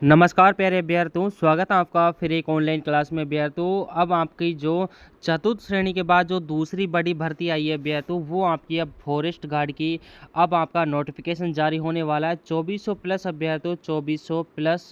नमस्कार प्यारे अभ्यर्थियों, स्वागत है आपका फिर एक ऑनलाइन क्लास में अभ्यर्थियों। अब आपकी जो चतुर्थ श्रेणी के बाद जो दूसरी बड़ी भर्ती आई है अभ्यर्थियों, वो आपकी अब फॉरेस्ट गार्ड की अब आपका नोटिफिकेशन जारी होने वाला है। 2400 प्लस अभ्यर्थियों, 2400 प्लस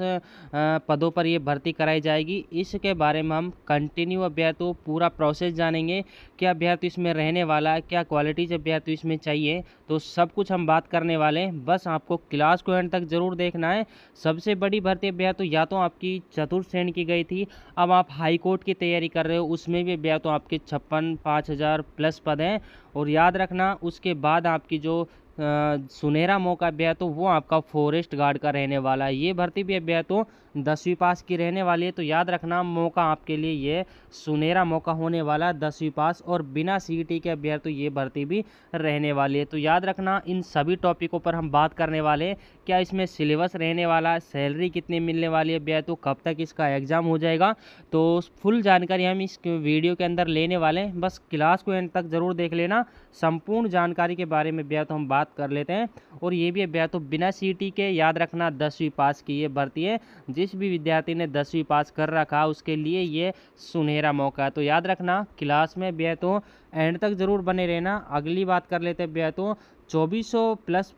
पदों पर ये भर्ती कराई जाएगी। इसके बारे में हम कंटिन्यू अभ्यर्थियों पूरा प्रोसेस जानेंगे। क्या अभ्यर्थी इसमें रहने वाला है, क्या क्वालिटीज अभ्यर्थी इसमें चाहिए, तो सब कुछ हम बात करने वाले हैं। बस आपको क्लास को एंड तक जरूर देखना है। सबसे बड़ी भर्ती अभ्यर्थियों या तो आपकी चतुर्थ श्रेणी की गई थी, अब आप हाई कोर्ट की तैयारी कर रहे हो, उसमें भी अभ्यर्थियों आपके 56,000 प्लस पद हैं। और याद रखना उसके बाद आपकी जो सुनहरा मौका अभ्यर्थियों वो आपका फॉरेस्ट गार्ड का रहने वाला है। ये भर्ती भी अभ्यर्थियों 10वीं पास की रहने वाली है, तो याद रखना मौका आपके लिए ये सुनहरा मौका होने वाला है 10वीं पास, और बिना सीईटी के अभ्यर्थियों ये भर्ती भी रहने वाली है। तो याद रखना इन सभी टॉपिकों पर हम बात करने वाले हैं। क्या इसमें सिलेबस रहने वाला है, सैलरी कितनी मिलने वाली है अभ्यर्थियों, कब तक इसका एग्ज़ाम हो जाएगा, तो फुल जानकारी हम इस वीडियो के अंदर लेने वाले हैं। बस क्लास को एंड तक जरूर देख लेना। संपूर्ण जानकारी के बारे में अभ्यर्थियों हम बात कर लेते हैं। और ये भी अभ्यर्थियों बिना सीईटी के, याद रखना 10वीं पास की ये भर्ती है। जिस भी विद्यार्थी ने 10वीं पास कर रखा उसके लिए ये सुनहरा मौका है। तो याद रखना क्लास में अभ्यर्थियों एंड तक जरूर बने रहना। अगली बात कर लेते हैं अभ्यर्थियों 2400 प्लस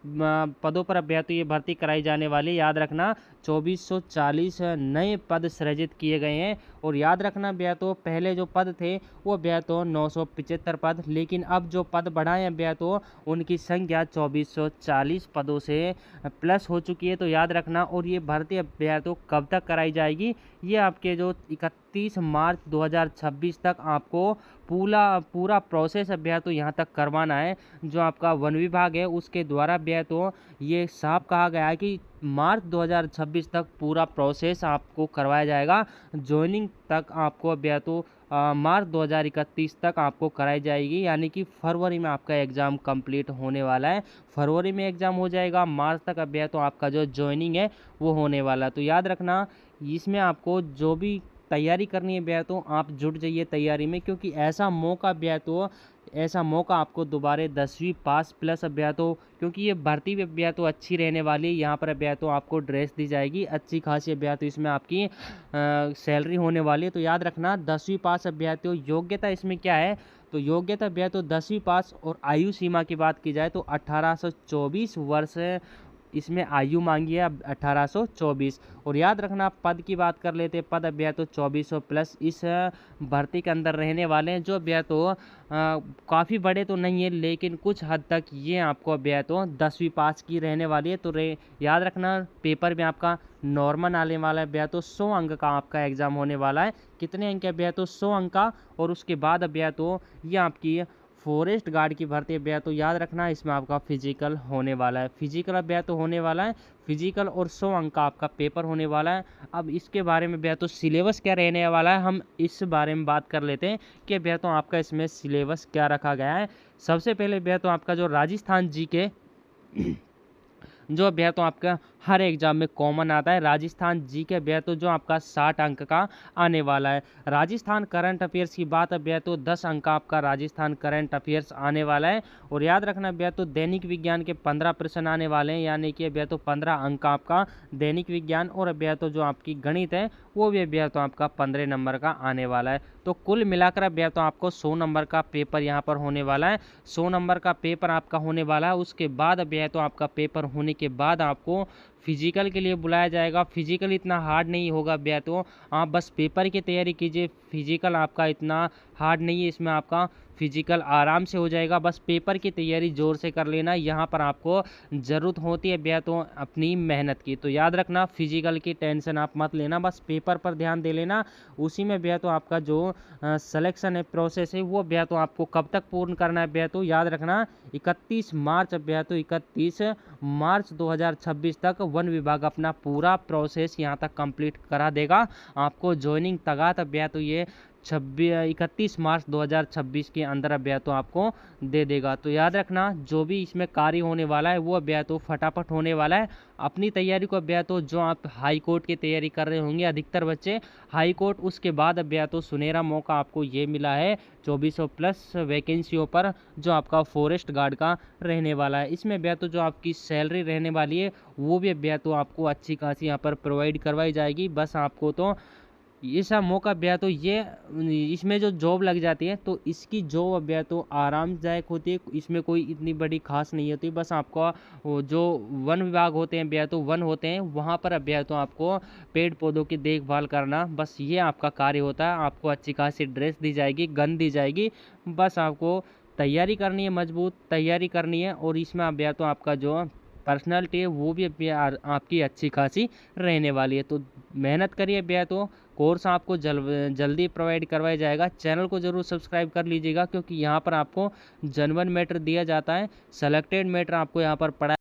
पदों पर अभ्यर्थियों ये भर्ती कराई जाने वाली। याद रखना 2440 नए पद सृजित किए गए हैं। और याद रखना अभ्यर्थियों पहले जो पद थे वो अभ्यर्थियों 975 पद, लेकिन अब जो पद बढ़ाए अभ्यर्थियों उनकी संख्या 2440 पदों से प्लस हो चुकी है। तो याद रखना। और ये भर्ती अभ्यर्थियों कब तक कराई जाएगी, ये आपके जो 31 मार्च 2026 तक आपको पूरा प्रोसेस अभ्यर्थियों यहाँ तक करवाना है। जो आपका वन विभाग है उसके द्वारा अभ्यर्थियों ये साफ कहा गया है कि मार्च 2026 तक पूरा प्रोसेस आपको करवाया जाएगा। ज्वाइनिंग तक आपको अभ्यर्थियों मार्च 2031 तक आपको कराई जाएगी, यानी कि फरवरी में आपका एग्ज़ाम कंप्लीट होने वाला है। फरवरी में एग्ज़ाम हो जाएगा, मार्च तक अभ्यर्थियों आपका जो ज्वाइनिंग है वो होने वाला है। तो याद रखना इसमें आपको जो भी तैयारी करनी है अभ्यर्थियों आप जुट जाइए तैयारी में, क्योंकि ऐसा मौका आपको दोबारा 10वीं पास प्लस अभ्यर्थियों, क्योंकि ये भर्ती भी अभ्यर्थियों अच्छी रहने वाली है। यहाँ पर अभ्यर्थियों आपको ड्रेस दी जाएगी अच्छी खासी अभ्यर्थियों, इसमें आपकी सैलरी होने वाली है। तो याद रखना 10वीं पास अभ्यर्थियों। योग्यता इसमें क्या है, तो योग्यता अभ्यर्थियों 10वीं पास। और आयु सीमा की बात की जाए तो 1824 वर्ष इसमें आयु मांगी है, 1824। और याद रखना पद की बात कर लेते हैं। पद अभ्यर्थियों 2400 प्लस इस भर्ती के अंदर रहने वाले हैं। जो अभ्यर्थियों काफ़ी बड़े तो नहीं है, लेकिन कुछ हद तक ये आपको अभ्यर्थियों 10वीं पास की रहने वाली है। तो याद रखना पेपर में आपका नॉर्मल आने वाला है अभ्यर्थियों। 100 अंक का आपका एग्जाम होने वाला है। कितने अंक अभ्यर्थियों 100 अंक का। और उसके बाद अभ्यर्थियों ये आपकी फॉरेस्ट गार्ड की भर्ती अभ्यर्थियों याद रखना इसमें आपका फिजिकल होने वाला है। फिजिकल अभ्यर्थियों होने वाला है, फिजिकल और 100 अंक का आपका पेपर होने वाला है। अब इसके बारे में अभ्यर्थियों सिलेबस क्या रहने वाला है, हम इस बारे में बात कर लेते हैं कि अभ्यर्थियों आपका इसमें सिलेबस क्या रखा गया है। सबसे पहले अभ्यर्थियों आपका जो राजस्थान जीके जो अभ्यर्थियों आपका हर एग्जाम में कॉमन आता है, राजस्थान जी के अभ्यर्थियों जो आपका 60 अंक का आने वाला है। राजस्थान करंट अफेयर्स की बात अभ्यर्थियों 10 अंक का आपका राजस्थान करंट अफेयर्स आने वाला है। और याद रखना अभ्यर्थियों दैनिक विज्ञान के 15 प्रश्न आने वाले हैं, यानी कि अभ्यर्थियों 15 अंक का आपका दैनिक विज्ञान। और अभ्यर्थियों जो आपकी गणित है वो भी अभ्यर्थियों आपका 15 नंबर का आने वाला है। तो कुल मिलाकर अभ्यर्थियों आपको 100 नंबर का पेपर यहाँ पर होने वाला है। 100 नंबर का पेपर आपका होने वाला है। उसके बाद अभ्यर्थियों आपका पेपर होने के बाद आपको फिजिकल के लिए बुलाया जाएगा। फिजिकल इतना हार्ड नहीं होगा अभ्यर्थियों, आप बस पेपर की तैयारी कीजिए। फिजिकल आपका इतना हार्ड नहीं है, इसमें आपका फिजिकल आराम से हो जाएगा। बस पेपर की तैयारी जोर से कर लेना, यहाँ पर आपको ज़रूरत होती है अभ्यर्थियों अपनी मेहनत की। तो याद रखना फिजिकल की टेंशन आप मत लेना, बस पेपर पर ध्यान दे लेना। उसी में अभ्यर्थियों आपका जो सिलेक्शन है प्रोसेस है वो अभ्यर्थियों आपको कब तक पूर्ण करना है अभ्यर्थियों याद रखना 31 मार्च अभ्यर्थियों 31 मार्च 2026 तक वन विभाग अपना पूरा प्रोसेस यहाँ तक कंप्लीट करा देगा। आपको ज्वाइनिंग तगात अभ्यर्थियों ये 31 मार्च 2026 के अंदर अब तो आपको दे देगा। तो याद रखना, जो भी इसमें कार्य होने वाला है वो अब तो फटाफट होने वाला है। अपनी तैयारी को अब तो जो आप हाई कोर्ट की तैयारी कर रहे होंगे अधिकतर बच्चे हाई कोर्ट, उसके बाद अब तो सुनहरा मौका आपको ये मिला है 2400 प्लस वैकेंसियों पर, जो आपका फॉरेस्ट गार्ड का रहने वाला है। इसमें तो जो आपकी सैलरी रहने वाली है वो भी अब तो आपको अच्छी खासी यहाँ पर प्रोवाइड करवाई जाएगी। बस आपको तो ये सब मौका तो ये इसमें जो जॉब लग जाती है तो इसकी जॉब अब तो आरामदायक होती है, इसमें कोई इतनी बड़ी खास नहीं होती। बस आपका वो जो वन विभाग होते हैं तो वन होते हैं वहाँ पर अब तो आपको पेड़ पौधों की देखभाल करना, बस ये आपका कार्य होता है। आपको अच्छी खासी ड्रेस दी जाएगी, गन दी जाएगी, बस आपको तैयारी करनी है, मजबूत तैयारी करनी है। और इसमें अब तो आपका जो पर्सनालिटी है वो भी आपकी अच्छी खासी रहने वाली है। तो मेहनत करिए तो कोर्स आपको जल्दी प्रोवाइड करवाया जाएगा। चैनल को ज़रूर सब्सक्राइब कर लीजिएगा, क्योंकि यहाँ पर आपको जेन्युइन मैटर दिया जाता है, सेलेक्टेड मैटर आपको यहाँ पर पढ़ा